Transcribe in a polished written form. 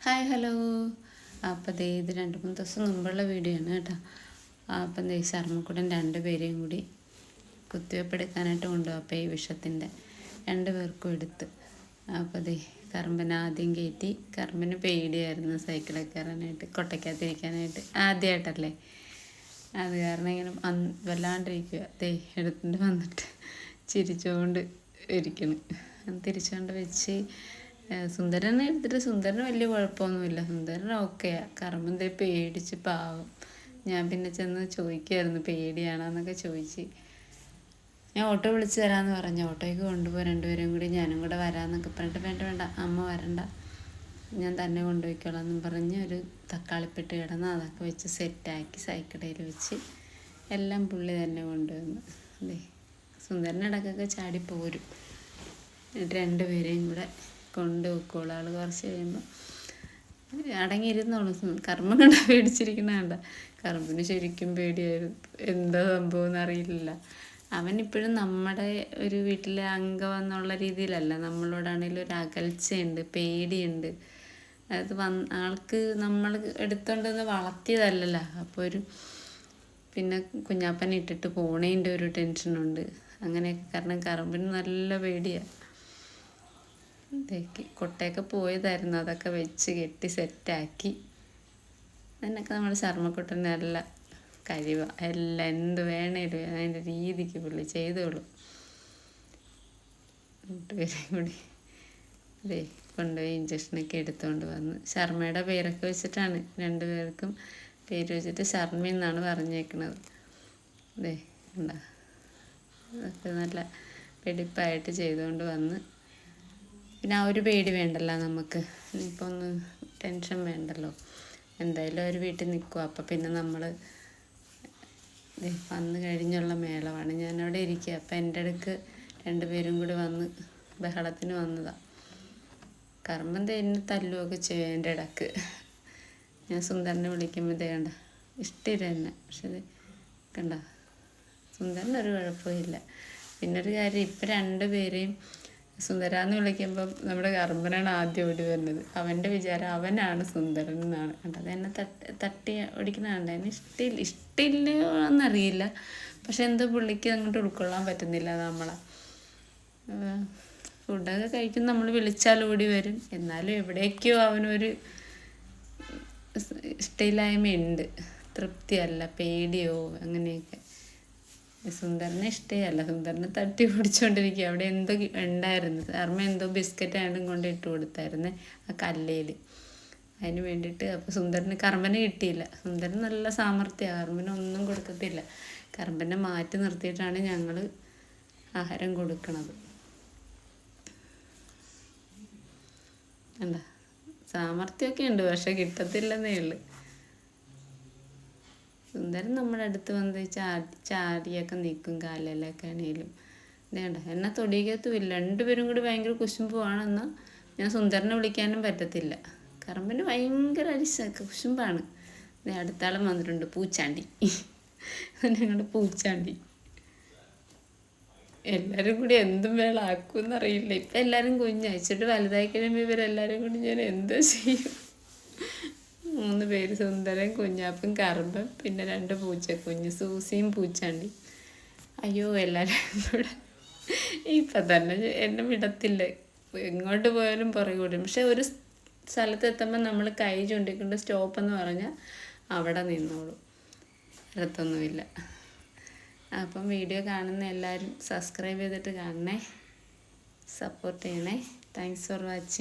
Hi hello. അപ്പോൾ ഇത് 2-3 ദിവസം മുമ്പുള്ള വീഡിയോ ആണ് കേട്ടോ. അപ്പം ശർമ്മക്കുടൻ 2 പേരെയും കൂടി കുത്തിവെപ്പ് എടുക്കാനായിട്ട് കൊണ്ടുപോകും. അപ്പോൾ ഈ വിഷത്തിൻ്റെ 2 പേർക്കും എടുത്ത്. അപ്പോൾ കറമ്പൻ ആദ്യം കയറ്റി. കറമ്പന് പേടിയായിരുന്നു സൈക്കിളൊക്കെ കയറാനായിട്ട്, കൊട്ടയ്ക്കകത്തിരിക്കാനായിട്ട്. ആദ്യമായിട്ടല്ലേ, അത് കാരണം ഇങ്ങനെ വല്ലാണ്ടിരിക്കുക. എടുത്തിട്ട് വന്നിട്ട് ചിരിച്ചുകൊണ്ട് ഇരിക്കണം. തിരിച്ചുകൊണ്ട് വെച്ച് സുന്ദരനെ എടുത്തിട്ട് സുന്ദരന് വലിയ കുഴപ്പമൊന്നുമില്ല. സുന്ദരൻ ഓക്കെയാണ്. കറമ്പൻ പേടിച്ച് പാവം. ഞാൻ പിന്നെ ചെന്ന് ചോദിക്കുമായിരുന്നു പേടിയാണെന്നൊക്കെ ചോദിച്ച്. ഞാൻ ഓട്ടോ വിളിച്ച് തരാമെന്ന് പറഞ്ഞു. ഓട്ടോയ്ക്ക് കൊണ്ടുപോയി 2 പേരും കൂടി. ഞാനും കൂടെ വരാമെന്നൊക്കെ പറഞ്ഞിട്ട് വേണ്ട അമ്മ വരണ്ട, ഞാൻ തന്നെ കൊണ്ടുപോയിക്കോളാം എന്നും പറഞ്ഞ് ഒരു തക്കാളിപ്പെട്ട് കിടന്ന് അതൊക്കെ വെച്ച് സെറ്റാക്കി സൈക്കിളയിൽ വെച്ച് എല്ലാം പുള്ളി തന്നെ കൊണ്ടുവന്നു. സുന്ദരനിടക്കൊക്കെ ചാടി പോരും. 2 പേരെയും കൂടെ കൊണ്ടുപോയിക്കോളും. ആൾ കുറച്ച് കഴിയുമ്പോൾ അടങ്ങിയിരുന്നോളും. കർമ്മം കണ്ട പേടിച്ചിരിക്കണ കണ്ട. കർമ്മന് ശരിക്കും പേടിയായിരുന്നു. എന്താ സംഭവം എന്നറിയില്ല. അവൻ ഇപ്പോഴും നമ്മുടെ ഒരു വീട്ടിലെ അംഗം എന്നുള്ള രീതിയിലല്ല. നമ്മളോടാണെങ്കിലും ഒരു അകൽച്ചയുണ്ട്, പേടിയുണ്ട്. അത് ആൾക്ക് നമ്മൾ എടുത്തോണ്ടെന്ന് വളർത്തിയതല്ലല്ലോ. അപ്പോൾ പിന്നെ കുഞ്ഞാപ്പനെ ഇട്ടിട്ട് പോണേൻ്റെ ഒരു ടെൻഷനുണ്ട്. അങ്ങനെയൊക്കെ. കാരണം കറമ്പിന് നല്ല പേടിയാണ്. കൊട്ടയൊക്കെ പോയതായിരുന്നു, അതൊക്കെ വെച്ച് കെട്ടി സെറ്റാക്കി. അതിനൊക്കെ നമ്മുടെ ശർമ്മക്കുട്ടൻ നല്ല കഴിവാണ്. എല്ലാം എന്ത് വേണേലും അതിൻ്റെ രീതിക്ക് പുള്ളി ചെയ്തോളും. കൂടി കൊണ്ടുപോയി ഇഞ്ചക്ഷനൊക്കെ എടുത്തുകൊണ്ട് വന്ന്. ശർമ്മയുടെ പേരൊക്കെ വെച്ചിട്ടാണ് 2 പേർക്കും പേര് വെച്ചിട്ട് ശർമ്മ എന്നാണ് പറഞ്ഞേക്കണത്. എന്താ അതൊക്കെ നല്ല വെടിപ്പായിട്ട് ചെയ്തുകൊണ്ട് വന്ന്. പിന്നെ ആ ഒരു പേടി വേണ്ടല്ലോ നമുക്ക്. ഇനിയിപ്പോൾ ഒന്ന് ടെൻഷൻ വേണ്ടല്ലോ. എന്തായാലും അവർ വീട്ടിൽ നിൽക്കുക. അപ്പം പിന്നെ നമ്മൾ വന്ന് കഴിഞ്ഞുള്ള മേളമാണ്. ഞാനവിടെ ഇരിക്കുക. അപ്പം എൻ്റെ അടുക്ക് 2 പേരും കൂടി വന്ന് ബഹളത്തിന് വന്നതാണ്. കർമ്മം എന്നെ തല്ലുമൊക്കെ ചെയ്യും എൻ്റെ ഇടക്ക്. ഞാൻ സുന്ദരനെ വിളിക്കുമ്പോൾ കണ്ട ഇഷ്ടമില്ല എന്നെ. പക്ഷെ കണ്ട സുന്ദരനൊരു കുഴപ്പമില്ല. പിന്നൊരു കാര്യം, ഇപ്പം 2 പേരെയും സുന്ദരാന്ന് വിളിക്കുമ്പം നമ്മുടെ കറമ്പനാണ് ആദ്യം ഓടി വരുന്നത്. അവൻ്റെ വിചാരം അവനാണ് സുന്ദരൻ എന്നാണ്. കണ്ടത് എന്നെ തട്ടി ഓടിക്കുന്നതാണ്. എന്നെ ഇഷ്ടമില്ലയോ എന്നറിയില്ല. പക്ഷെ എന്തോ പുള്ളിക്ക് അങ്ങോട്ട് ഉൾക്കൊള്ളാൻ പറ്റുന്നില്ല നമ്മളെ. ഫുഡൊക്കെ കഴിക്കും, നമ്മൾ വിളിച്ചാൽ ഓടി വരും. എന്നാലും എവിടേക്കോ അവനൊരു ഇഷ്ടമില്ലായ്മയുണ്ട്, തൃപ്തിയല്ല, പേടിയോ അങ്ങനെയൊക്കെ. സുന്ദരനെ ഇഷ്ടമല്ല. സുന്ദരനെ തട്ടി പിടിച്ചുകൊണ്ടിരിക്കുക. അവിടെ എന്തോ ഉണ്ടായിരുന്നു. കർമ്മ എന്തോ ബിസ്ക്കറ്റ് ആണ്ടും കൊണ്ട് ഇട്ട് കൊടുത്തായിരുന്നു ആ കല്ലയിൽ. അതിന് വേണ്ടിയിട്ട്. അപ്പോൾ സുന്ദരന് കർമ്മനെ കിട്ടിയില്ല. സുന്ദരൻ നല്ല സാമർത്ഥ്യമാണ്. കർമ്മനൊന്നും കൊടുക്കത്തില്ല. കർമ്മനെ മാറ്റി നിർത്തിയിട്ടാണ് ഞങ്ങൾ ആഹാരം കൊടുക്കണത്. എന്താ സാമർത്ഥ്യമൊക്കെ ഉണ്ട്, പക്ഷെ കിട്ടത്തില്ലെന്നേ ഉള്ളു. സുന്ദരൻ നമ്മുടെ അടുത്ത് വന്ന് ചാടിയൊക്കെ നിൽക്കും. കാലിലൊക്കെ ആണെങ്കിലും വേണ്ട എന്നെ തൊടിക്കത്തുമില്ല. 2 പേരും കൂടി ഭയങ്കര കുശുമ്പുവാണെന്നാൽ ഞാൻ സുന്ദരനെ വിളിക്കാനും പറ്റത്തില്ല. കറമ്പിന് ഭയങ്കര കുശുമ്പാണ്. അടുത്താളും വന്നിട്ടുണ്ട്, പൂച്ചാണ്ടി. ഞങ്ങളുടെ പൂച്ചാണ്ടി. എല്ലാവരും കൂടി എന്തും വേളാക്കുമെന്നറിയില്ല. ഇപ്പം എല്ലാവരും കുഞ്ഞയച്ചിട്ട് വലുതായി കഴിയുമ്പോൾ ഇവരെല്ലാവരും കൂടി ഞാൻ എന്തോ ചെയ്യും. 3 പേര്, സുന്ദരൻ, കുഞ്ഞാപ്പൻ, കറമ്പൻ, പിന്നെ 2 പൂച്ചക്കുഞ്ഞ്, സൂസിയും പൂച്ചാണ്ടി. അയ്യോ, എല്ലാവരും കൂടെ ഇപ്പം തന്നെ എന്നെ വിടത്തില്ല. എങ്ങോട്ട് പോയാലും പുറകെ വിടും. പക്ഷെ ഒരു സ്ഥലത്തെത്തുമ്പോൾ നമ്മൾ കൈ ചൂണ്ടിക്കൊണ്ട് സ്റ്റോപ്പെന്ന് പറഞ്ഞാൽ അവിടെ നിന്നോളും, അടുത്തൊന്നുമില്ല. അപ്പം വീഡിയോ കാണുന്ന എല്ലാവരും സബ്സ്ക്രൈബ് ചെയ്തിട്ട് കാണണേ, സപ്പോർട്ട് ചെയ്യണേ. Thanks for watching.